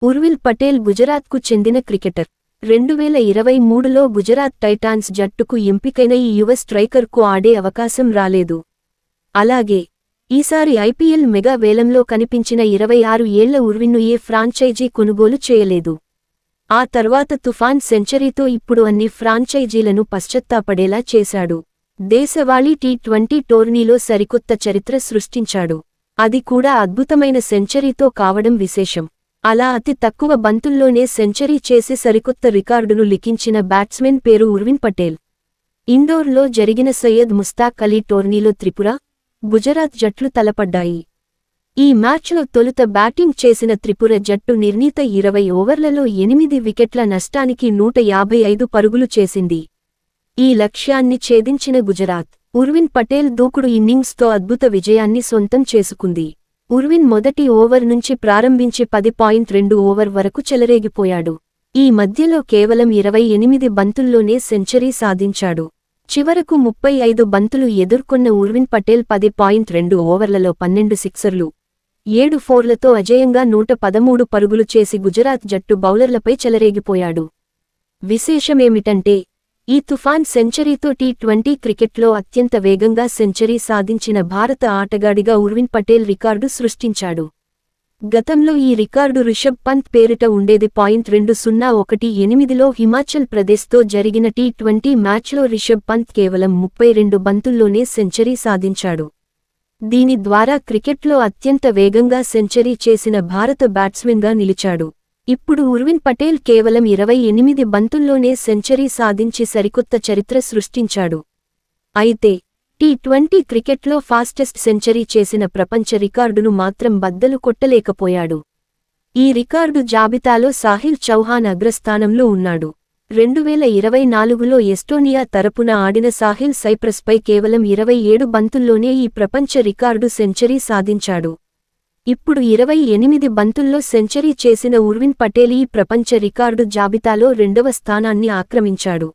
ఉర్విల్ పటేల్ గుజరాత్కు చెందిన cricketer. 2023లో Gujarat Titans జట్టుకు ఎంపికైన ఈ యువ స్ట్రైకర్కు ఆడే అవకాశం రాలేదు. అలాగే ఈసారి ఐపీఎల్ మెగా వేలంలో కనిపించిన 26 ఏళ్ల ఉర్విన్ను ఏ ఫ్రాంచైజీ కొనుగోలు చేయలేదు. ఆ తర్వాత తుఫాన్ సెంచరీతో ఇప్పుడు అన్ని ఫ్రాంచైజీలను పశ్చత్తాపడేలా చేశాడు. దేశవాళీ టీ20 టోర్నీలో సరికొత్త చరిత్ర సృష్టించాడు. అది కూడా అద్భుతమైన సెంచరీతో కావడం విశేషం. అలా అతి తక్కువ బంతుల్లోనే సెంచరీ చేసి సరికొత్త రికార్డును లిఖించిన బ్యాట్స్మెన్ పేరు ఉర్విన్ పటేల్. ఇండోర్లో జరిగిన సయ్యద్ ముస్తాక్ అలీ టోర్నీలో త్రిపుర, గుజరాత్ జట్లు తలపడ్డాయి. ఈ మ్యాచ్లో తొలుత బ్యాటింగ్ చేసిన త్రిపుర జట్టు నిర్ణీత 20 ఓవర్లలో 8 వికెట్ల నష్టానికి 155 పరుగులు చేసింది. ఈ లక్ష్యాన్ని ఛేదించిన గుజరాత్, ఉర్విన్ పటేల్ దూకుడు ఇన్నింగ్స్తో అద్భుత విజయాన్ని సొంతం చేసుకుంది. ఉర్విన్ మొదటి ఓవర్ నుంచి ప్రారంభించి 10.2 ఓవర్ వరకు చెలరేగిపోయాడు. ఈ మధ్యలో కేవలం 28 బంతుల్లోనే సెంచరీ సాధించాడు. చివరకు 35 బంతులు ఎదుర్కొన్న ఉర్విన్ పటేల్ 10.2 ఓవర్లలో 12 సిక్సర్లు, 7 ఫోర్లతో అజేయంగా 113 పరుగులు చేసి గుజరాత్ జట్టు బౌలర్లపై చెలరేగిపోయాడు. విశేషమేమిటంటే ఈ తుఫాన్ సెంచరీతో టీ20 క్రికెట్లో అత్యంత వేగంగా సెంచరీ సాధించిన భారత ఆటగాడిగా ఉర్విన్ పటేల్ రికార్డు సృష్టించాడు. గతంలో ఈ రికార్డు రిషబ్ పంత్ పేరిట ఉండేది. 2018లో హిమాచల్ ప్రదేశ్తో జరిగిన టీ20 మ్యాచ్లో రిషబ్ పంత్ కేవలం 32 బంతుల్లోనే సెంచరీ సాధించాడు. దీని ద్వారా క్రికెట్లో అత్యంత వేగంగా సెంచరీ చేసిన భారత బ్యాట్స్మెన్గా నిలిచాడు. ఇప్పుడు ఉర్విన్ పటేల్ కేవలం 28 బంతుల్లోనే సెంచరీ సాధించి సరికొత్త చరిత్ర సృష్టించాడు. అయితే టీ20 క్రికెట్లో ఫాస్టెస్ట్ సెంచరీ చేసిన ప్రపంచ రికార్డును మాత్రం బద్దలు కొట్టలేకపోయాడు. ఈ రికార్డు జాబితాలో సాహిల్ చౌహాన్ అగ్రస్థానంలో ఉన్నాడు. 2024లో ఎస్టోనియా తరపున ఆడిన సాహిల్ సైప్రస్పై కేవలం 27 బంతుల్లోనే ఈ ప్రపంచ రికార్డు సెంచరీ సాధించాడు. ఇప్పుడు 28 బంతుల్లో సెంచరీ చేసిన ఉర్విన్ పటేల్ ఈ ప్రపంచ రికార్డు జాబితాలో 2వ స్థానాన్ని ఆక్రమించాడు.